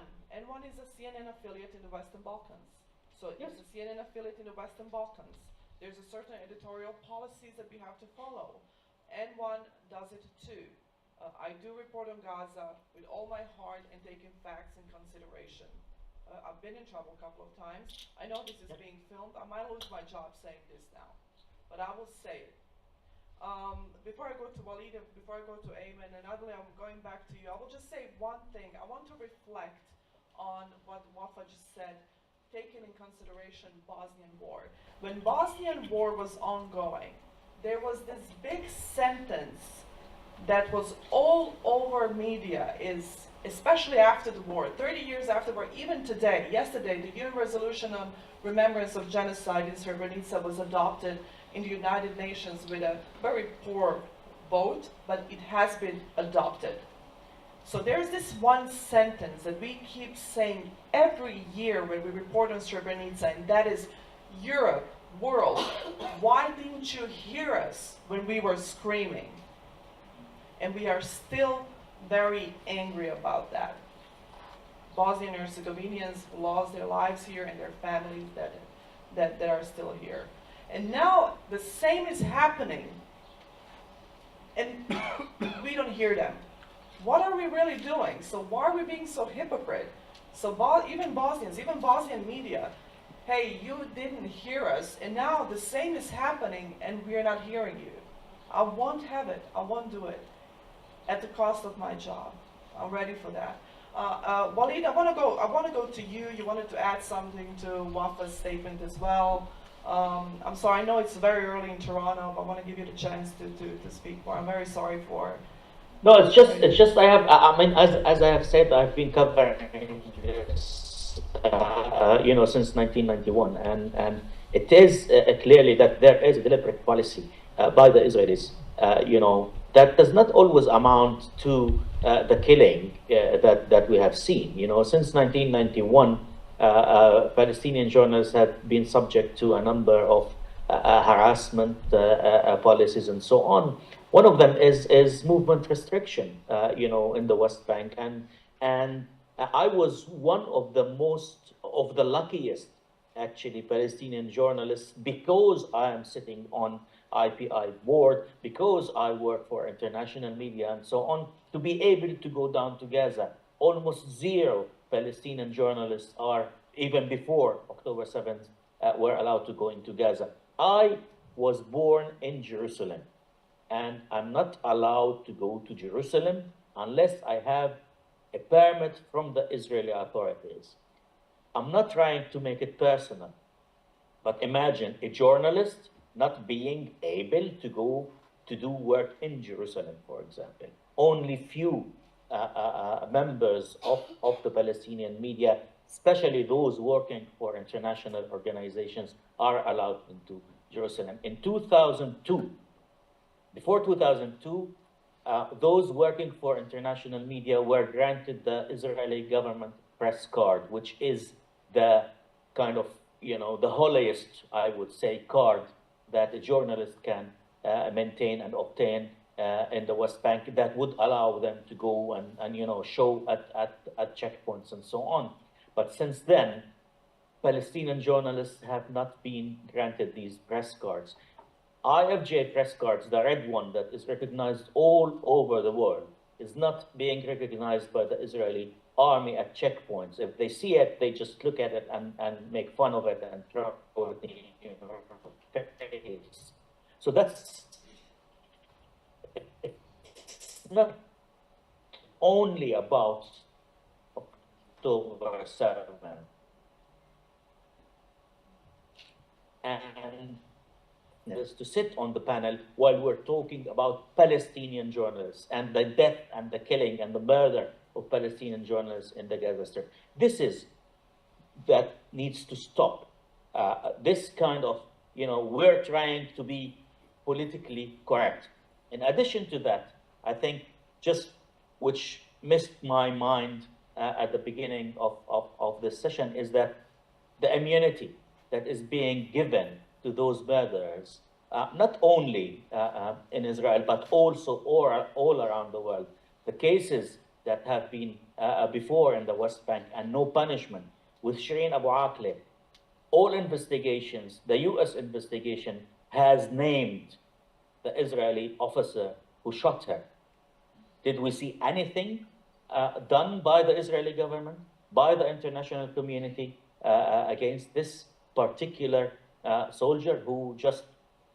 is a CNN affiliate in the Western Balkans. So it's a CNN affiliate in the Western Balkans. There's a certain editorial policies that we have to follow. N1 does it too. I do report on Gaza with all my heart and taking facts in consideration. I've been in trouble a couple of times. I know this is being filmed. I might lose my job saying this now, but I will say it. Before I go to Walid, before I go to Ayman, and Adli, I'm going back to you. I will just say one thing. I want to reflect on what Wafa just said, taking in consideration Bosnian war. When Bosnian war was ongoing, there was this big sentence that was all over media, is especially after the war, 30 years after the war, even today, yesterday, the UN Resolution on Remembrance of Genocide in Srebrenica was adopted in the United Nations with a very poor vote, but it has been adopted. So there's this one sentence that we keep saying every year when we report on Srebrenica, and that is, Europe, world, why didn't you hear us when we were screaming? And we are still very angry about that. Bosnian and Herzegovinians lost their lives here and their families that are still here. And now the same is happening, and we don't hear them. What are we really doing? So why are we being so hypocrite? So even Bosnians, even Bosnian media, hey, you didn't hear us, and now the same is happening and we are not hearing you. I won't have it. I won't do it. at the cost of my job. I'm ready for that. Walid, I want to go to you. You wanted to add something to Wafa's statement as well. I'm sorry, I know it's very early in Toronto, but I want to give you the chance to speak more. I'm very sorry for. No, it's just I mean, as I have said, I've been covering this, since 1991, and it is clearly that there is a deliberate policy by the Israelis, that does not always amount to the killing that we have seen. Since 1991, Palestinian journalists have been subject to a number of harassment policies and so on. One of them is movement restriction, in the West Bank, and I was one of the luckiest, actually, Palestinian journalists, because I am sitting on IPI board, because I work for international media and so on, to be able to go down to Gaza. Almost zero Palestinian journalists are, even before October 7th, were allowed to go into Gaza. I was born in Jerusalem, and I'm not allowed to go to Jerusalem unless I have a permit from the Israeli authorities. I'm not trying to make it personal, but imagine a journalist not being able to go to do work in Jerusalem, for example. Only few members of the Palestinian media, especially those working for international organizations, are allowed into Jerusalem. In 2002, before 2002, those working for international media were granted the Israeli government press card, which is the kind of, the holiest, I would say, card that a journalist can maintain and obtain in the West Bank, that would allow them to go and show at checkpoints and so on. But since then, Palestinian journalists have not been granted these press cards. IFJ press cards, the red one that is recognized all over the world, is not being recognized by the Israeli army at checkpoints. If they see it, they just look at it and make fun of it and throw it in your face. So that's not only about October 7th. And is to sit on the panel while we're talking about Palestinian journalists and the death and the killing and the murder of Palestinian journalists in the Gaza Strip. That needs to stop. This kind of, we're trying to be politically correct. In addition to that, I think which missed my mind at the beginning of this session, is that the immunity that is being given to those murderers, not only in Israel, but also all around the world. The cases that have been before in the West Bank and no punishment, with Shireen Abu Akleh, all investigations, the US investigation has named the Israeli officer who shot her. Did we see anything done by the Israeli government, by the international community against this particular soldier who just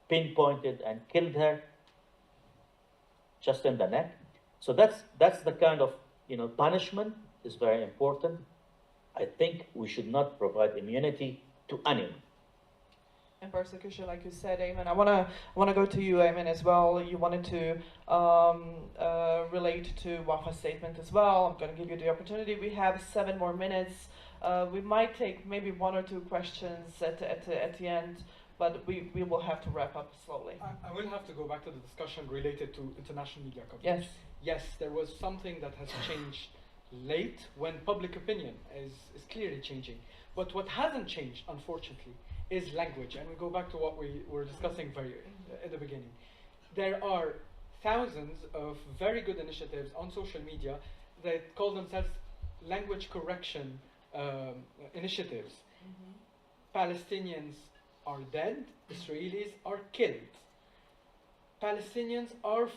pinpointed and killed her just in the neck? So that's the kind of, punishment is very important. I think we should not provide immunity to anyone. And persecution, like you said, Ayman. I wanna go to you, Ayman, as well. You wanted to relate to Wafa's statement as well. I'm gonna give you the opportunity. We have 7 more minutes. We might take maybe 1 or 2 questions at the end, but we will have to wrap up slowly. I will have to go back to the discussion related to international media coverage. Yes, there was something that has changed late when public opinion is clearly changing. But what hasn't changed, unfortunately, is language. And we go back to what we were discussing at the beginning. There are thousands of very good initiatives on social media that call themselves language correction initiatives. Palestinians are dead, Israelis are killed. Palestinians are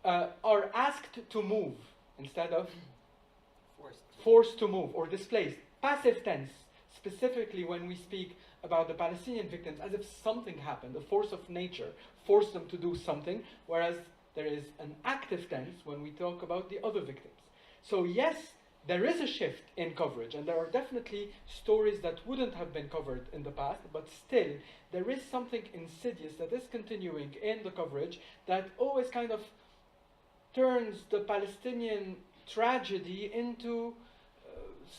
are asked to move instead of forced to move or displaced. Passive tense, specifically when we speak about the Palestinian victims, as if something happened, a force of nature forced them to do something, whereas There is an active tense when we talk about the other victims. So yes, there is a shift in coverage, and there are definitely stories that wouldn't have been covered in the past, but still, there is something insidious that is continuing in the coverage that always kind of turns the Palestinian tragedy into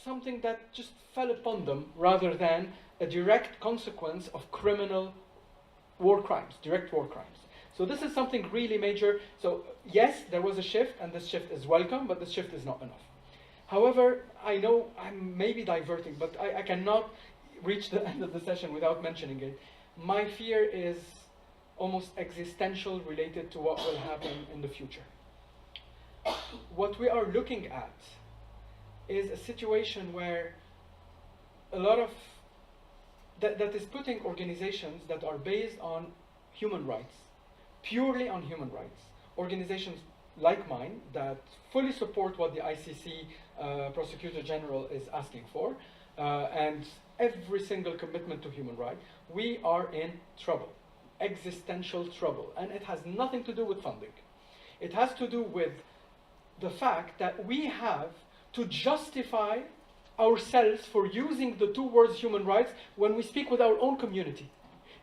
something that just fell upon them rather than a direct consequence of criminal war crimes, direct war crimes. So this is something really major. So yes, there was a shift, and this shift is welcome, but this shift is not enough. However, I know I'm maybe diverting, but I cannot reach the end of the session without mentioning it. My fear is almost existential, related to what will happen in the future. What we are looking at is a situation where a lot of that is putting organizations that are based on human rights, purely on human rights, organizations like mine that fully support what the ICC Prosecutor General is asking for, and every single commitment to human rights, we are in trouble, existential trouble. And it has nothing to do with funding. It has to do with the fact that we have to justify ourselves for using the two words human rights when we speak with our own community.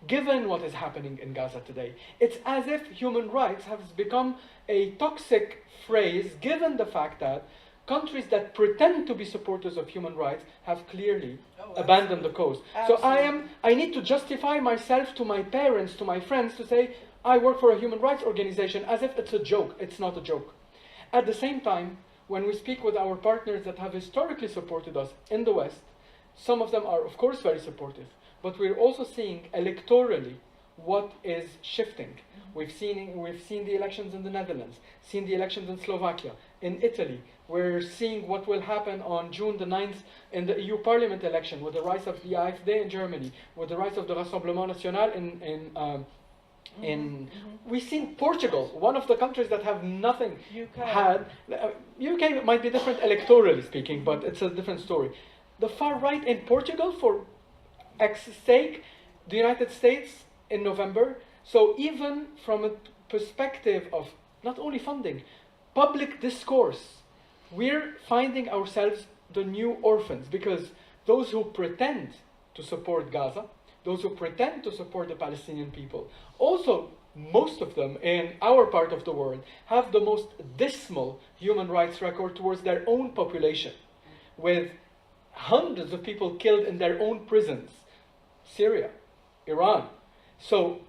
Given what is happening in Gaza today, it's as if human rights has become a toxic phrase, given the fact that countries that pretend to be supporters of human rights have clearly abandoned the cause. Absolutely. So I need to justify myself to my parents, to my friends, to say, I work for a human rights organization, as if it's a joke. It's not a joke. At the same time, when we speak with our partners that have historically supported us in the West, some of them are, of course, very supportive. But we're also seeing electorally what is shifting. We've seen the elections in the Netherlands, seen the elections in Slovakia, in Italy. We're seeing what will happen on June the 9th in the EU Parliament election, with the rise of the AfD in Germany, with the rise of the Rassemblement National we've seen Portugal, one of the countries that have nothing had. UK might be different electorally speaking, but it's a different story. The far right in Portugal, for sake, the United States in November. So even from a perspective of not only funding, public discourse, we're finding ourselves the new orphans, because those who pretend to support Gaza, those who pretend to support the Palestinian people, also most of them in our part of the world have the most dismal human rights record towards their own population, with hundreds of people killed in their own prisons. Syria, Iran. So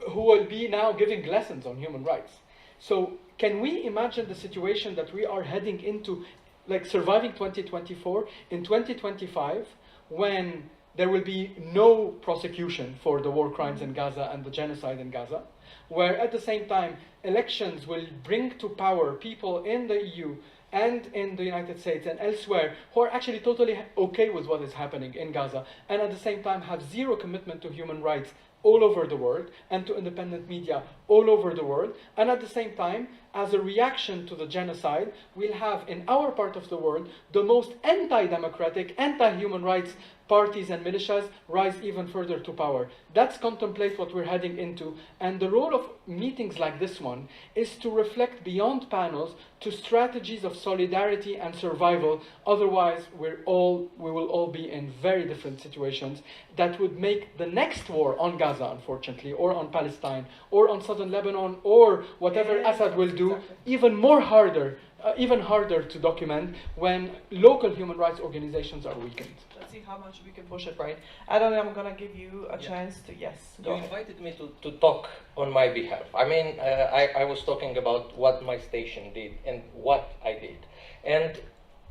who will be now giving lessons on human rights? So can we imagine the situation that we are heading into, like surviving 2024, in 2025, when there will be no prosecution for the war crimes in Gaza and the genocide in Gaza, where at the same time elections will bring to power people in the EU and in the United States and elsewhere who are actually totally okay with what is happening in Gaza, and at the same time have zero commitment to human rights all over the world and to independent media all over the world. And at the same time, as a reaction to the genocide, we'll have in our part of the world the most anti-democratic, anti-human rights parties and militias rise even further to power. That's contemplate what we're heading into. And the role of meetings like this one is to reflect beyond panels to strategies of solidarity and survival. Otherwise, we will all be in very different situations that would make the next war on Gaza, unfortunately, or on Palestine, or on southern Lebanon, or whatever Assad will do, even harder to document when local human rights organizations are weakened. Let's see how much we can push it, right? Adam, I'm going to give you a chance to, yes, go You ahead. invited me to talk on my behalf. I mean, I was talking about what my station did and what I did. And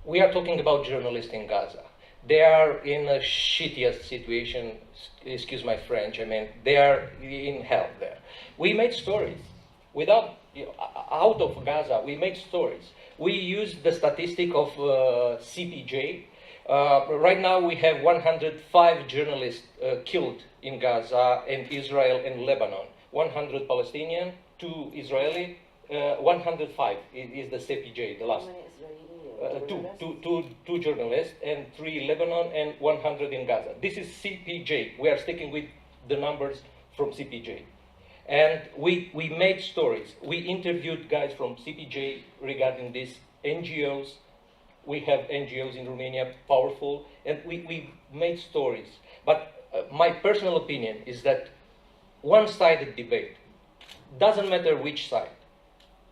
we are talking about journalists in Gaza. They are in a shittiest situation, excuse my French, I mean, they are in hell there. We made stories. Without, out of Gaza, we made stories. We used the statistic of CPJ. Right now we have 105 journalists killed in Gaza and Israel and Lebanon. 100 Palestinian, 2 Israeli, 105 is the CPJ, the last. Two journalists and 3 Lebanon and 100 in Gaza. This is CPJ. We are sticking with the numbers from CPJ. And we made stories. We interviewed guys from CPJ regarding this, NGOs. We have NGOs in Romania, powerful, and we made stories. But my personal opinion is that one-sided debate, doesn't matter which side,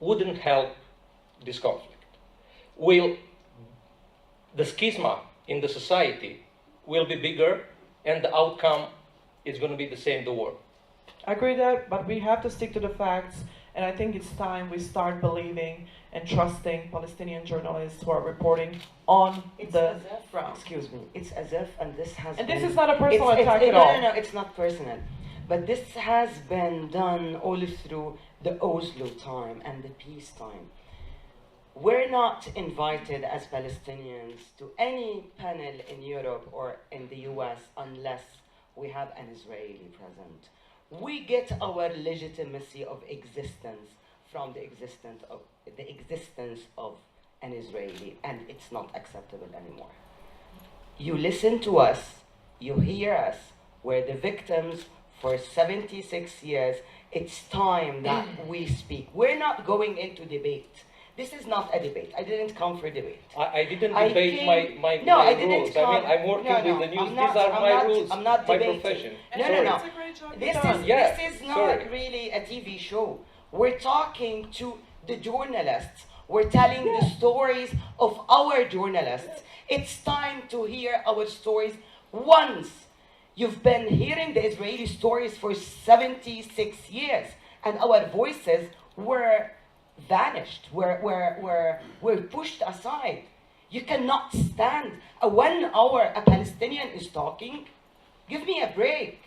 wouldn't help this conflict. The schisma in the society will be bigger, and the outcome is going to be the same, the war. I agree that, but we have to stick to the facts, and I think it's time we start believing and trusting Palestinian journalists who are reporting on the ground. Excuse me. It's as if, and this has. And been, this is not a personal attack at no, all. No, no, it's not personal. But this has been done all through the Oslo time and the peace time. We're not invited as Palestinians to any panel in Europe or in the US unless we have an Israeli present. We get our legitimacy of existence from the existence of an Israeli, and it's not acceptable anymore. You listen to us, you hear us, we're the victims for 76 years. It's time that we speak. We're not going into debate. This is not a debate. I didn't come for debate. I didn't debate my I didn't rules. come, I mean, I'm working with the news. These are my rules, I'm not my debating. profession. No. It's a great job This done. is not really a TV show. We're talking to the journalists. We're telling the stories of our journalists. It's time to hear our stories once. You've been hearing the Israeli stories for 76 years, and our voices were vanished, were pushed aside. You cannot stand a 1 hour a Palestinian is talking. Give me a break.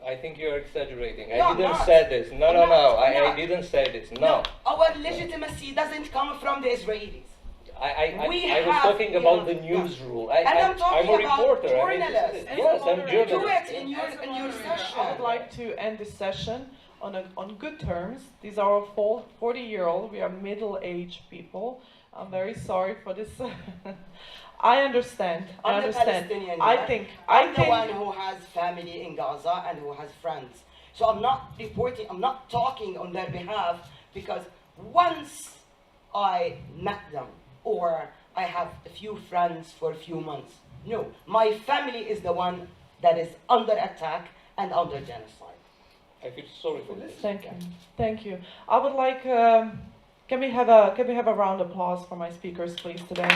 I think you're exaggerating. No, I didn't I'm say this. No. not. I didn't say this. No. Our legitimacy doesn't come from the Israelis. I was have, talking about the news rule. I'm talking I'm a about reporter. journalists. Yes, I'm Moderator. Do journalist. it in your session. I would like to end this session on good terms. These are all 40-year-old. We are middle-aged people. I'm very sorry for this. I understand. I I'm the understand. Palestinian. I'm the one who has family in Gaza and who has friends. So I'm not reporting, I'm not talking on their behalf, because once I met them or I have a few friends for a few months, no, my family is the one that is under attack and under genocide. I feel sorry for this. Thank you. Thank you. I would like. Can we have a round of applause for my speakers, please, today?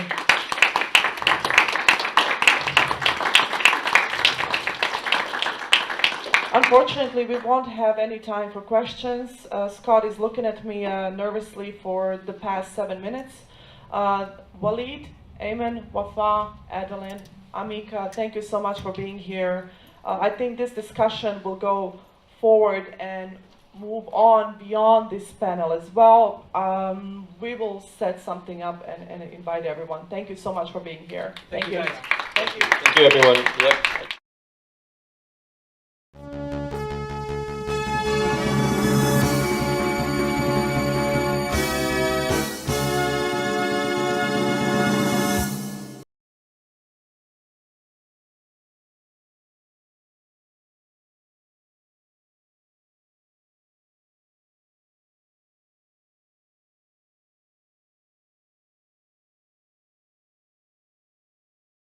Unfortunately, we won't have any time for questions. Scott is looking at me nervously for the past 7 minutes. Walid, Ayman, Wafa, Adeline, Amika, thank you so much for being here. I think this discussion will go forward and move on beyond this panel as well. We will set something up and invite everyone. Thank you so much for being here. Thank you. Thank you. Thank you, everyone. Yep.